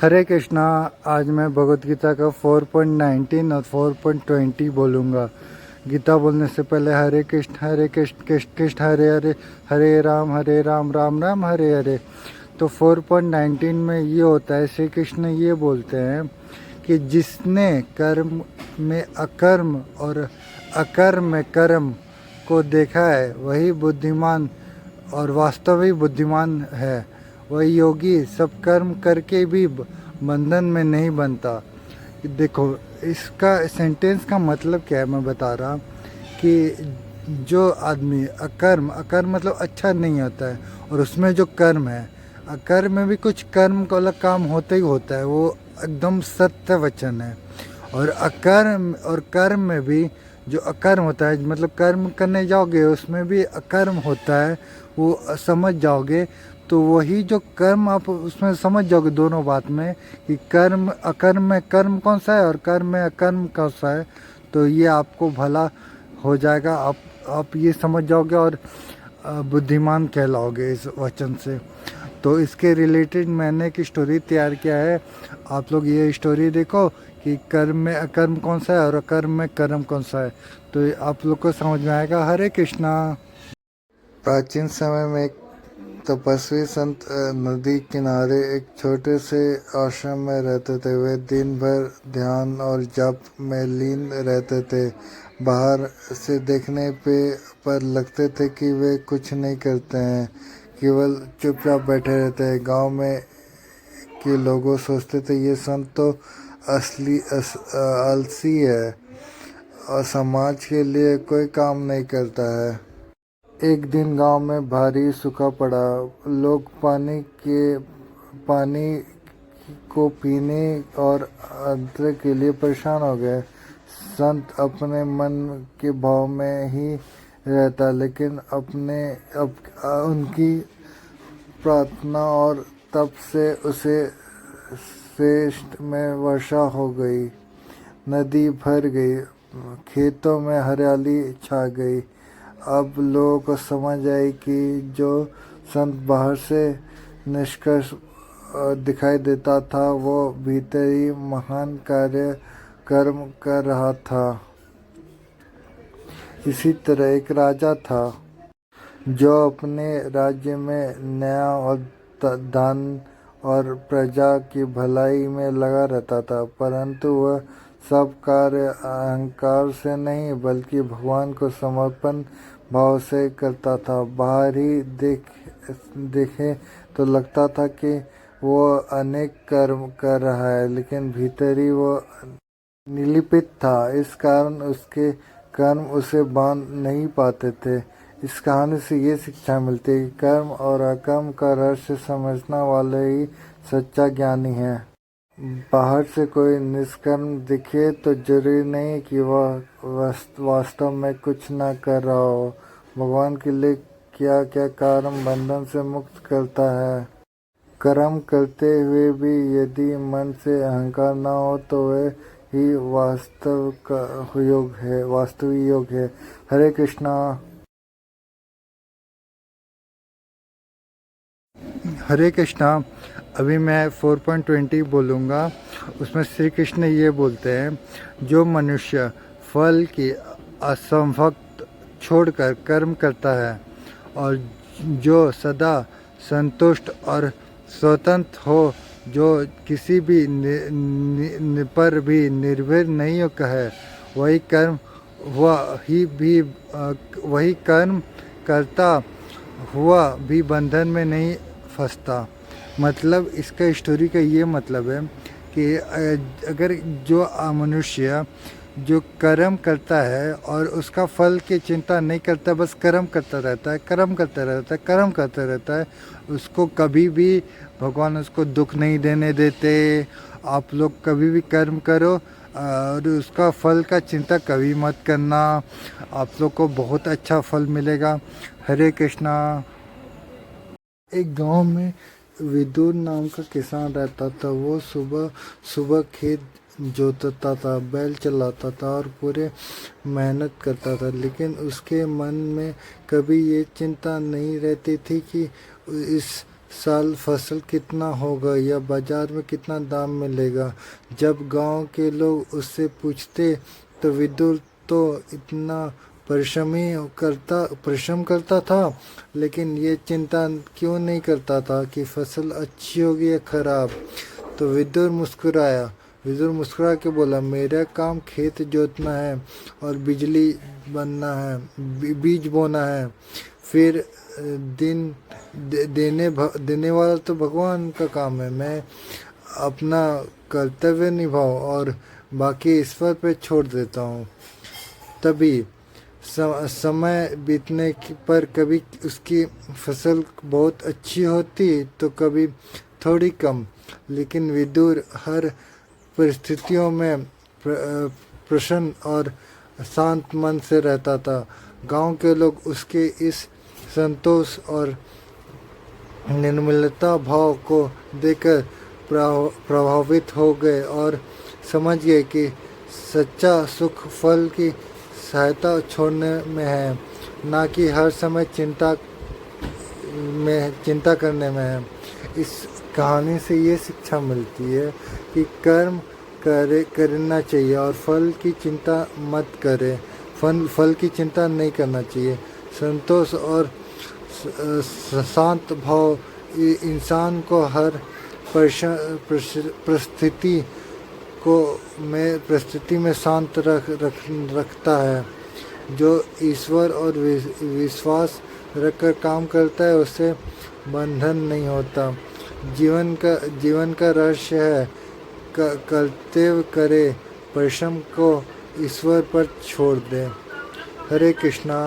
हरे कृष्णा। आज मैं भगवत गीता का 4.19 और 4.20 बोलूँगा। गीता बोलने से पहले हरे कृष्ण कृष्ण कृष्ण हरे हरे, हरे राम राम राम हरे हरे। तो 4.19 में ये होता है, श्री कृष्ण ये बोलते हैं कि जिसने कर्म में अकर्म और अकर्म में कर्म को देखा है वही बुद्धिमान और वास्तविक बुद्धिमान है। वही योगी सब कर्म करके भी बंधन में नहीं बनता। देखो, इसका सेंटेंस का मतलब क्या है मैं बता रहा कि जो आदमी अकर्म अकर्म मतलब अच्छा नहीं होता है, और उसमें जो कर्म है, अकर्म में भी कुछ कर्म का अलग काम होता ही होता है, वो एकदम सत्य वचन है। और अकर्म और कर्म में भी जो अकर्म होता है, मतलब कर्म करने जाओगे उसमें भी अकर्म होता है, वो समझ जाओगे। तो वही जो कर्म आप उसमें समझ जाओगे दोनों बात में कि कर्म अकर्म में कर्म कौन सा है और कर्म में अकर्म कौन सा है, तो ये आपको भला हो जाएगा। आप ये समझ जाओगे और बुद्धिमान कहलाओगे इस वचन से। तो इसके रिलेटेड मैंने एक स्टोरी तैयार किया है। आप लोग ये स्टोरी देखो कि कर्म में अकर्म कौन सा है और अकर्म में कर्म कौन सा है, तो आप लोग को समझ में आएगा। हरे कृष्णा। प्राचीन समय में एक तपस्वी संत नदी किनारे एक छोटे से आश्रम में रहते थे। वे दिन भर ध्यान और जप में लीन रहते थे। बाहर से देखने पर लगते थे कि वे कुछ नहीं करते हैं, केवल चुपचाप बैठे रहते हैं। गांव में के लोगों सोचते थे ये संत तो आलसी है और समाज के लिए कोई काम नहीं करता है। एक दिन गांव में भारी सूखा पड़ा। लोग पानी को पीने और अंतर के लिए परेशान हो गए। संत अपने मन के भाव में ही रहता, लेकिन उनकी प्रार्थना और तप से उसे श्रेष्ठ में वर्षा हो गई, नदी भर गई, खेतों में हरियाली छा गई। अब लोगों को समझ आई कि जो संत बाहर से निष्कर्ष दिखाई देता था वो भीतर ही महान कार्य कर्म कर रहा था। इसी तरह एक राजा था जो अपने राज्य में न्याय और दान और प्रजा की भलाई में लगा रहता था, परंतु वह सब कार्य अहंकार से नहीं बल्कि भगवान को समर्पण भाव से करता था। बाहर ही देखे तो लगता था कि वो अनेक कर्म कर रहा है, लेकिन भीतर ही वो निर्लिप्त था। इस कारण उसके कर्म उसे बांध नहीं पाते थे। इस कहानी से ये शिक्षा मिलती है कि कर्म और अकर्म का रहस्य समझने वाले ही सच्चा ज्ञानी है। बाहर से कोई निष्कर्म दिखे तो जरूरी नहीं कि वह वास्तव में कुछ न कर रहा हो। भगवान के लिए क्या क्या कर्म बंधन से मुक्त करता है। कर्म करते हुए भी यदि मन से अहंकार न हो तो वह ही वास्तविक योग है। हरे कृष्णा। हरे कृष्णा। अभी मैं 4.20 बोलूँगा। उसमें श्री कृष्ण ये बोलते हैं, जो मनुष्य फल की असंभक्त छोड़कर कर्म करता है और जो सदा संतुष्ट और स्वतंत्र हो, जो किसी भी पर भी निर्भर नहीं है, वही कर्म करता हुआ भी बंधन में नहीं फंसता। मतलब इसका स्टोरी का ये मतलब है कि अगर जो मनुष्य जो कर्म करता है और उसका फल की चिंता नहीं करता, बस कर्म करता रहता है, उसको कभी भी भगवान उसको दुख नहीं देने देते। आप लोग कभी भी कर्म करो और उसका फल का चिंता कभी मत करना, आप लोग को बहुत अच्छा फल मिलेगा। हरे कृष्णा। एक गांव में विदुर नाम का किसान रहता था। वो सुबह सुबह खेत जोतता था, बैल चलाता था और पूरे मेहनत करता था, लेकिन उसके मन में कभी ये चिंता नहीं रहती थी कि इस साल फसल कितना होगा या बाजार में कितना दाम मिलेगा। जब गांव के लोग उससे पूछते तो विदुर तो इतना परिश्रम करता था, लेकिन ये चिंता क्यों नहीं करता था कि फसल अच्छी होगी या खराब। तो विदुर मुस्कुरा के बोला, मेरा काम खेत जोतना है और बिजली बनना है, बीज बोना है। फिर देने वाला तो भगवान का काम है। मैं अपना कर्तव्य निभाऊं और बाकी ईश्वर पे छोड़ देता हूँ। तभी समय बीतने पर कभी उसकी फसल बहुत अच्छी होती तो कभी थोड़ी कम, लेकिन विदुर हर परिस्थितियों में प्रसन्न और शांत मन से रहता था। गांव के लोग उसके इस संतोष और निर्मलता भाव को देखकर प्रभावित हो गए और समझ गए कि सच्चा सुख फल की सहायता छोड़ने में है, ना कि हर समय चिंता करने में है। इस कहानी से ये शिक्षा मिलती है कि कर्म करना चाहिए और फल की चिंता मत करें। फल की चिंता नहीं करना चाहिए। संतोष और शांत भाव इंसान को हर परिस्थिति में शांत रखता है। जो ईश्वर और विश्वास रखकर काम करता है उसे बंधन नहीं होता। जीवन का रहस्य है कर्तव्य करे, परिश्रम को ईश्वर पर छोड़ दे। हरे कृष्णा।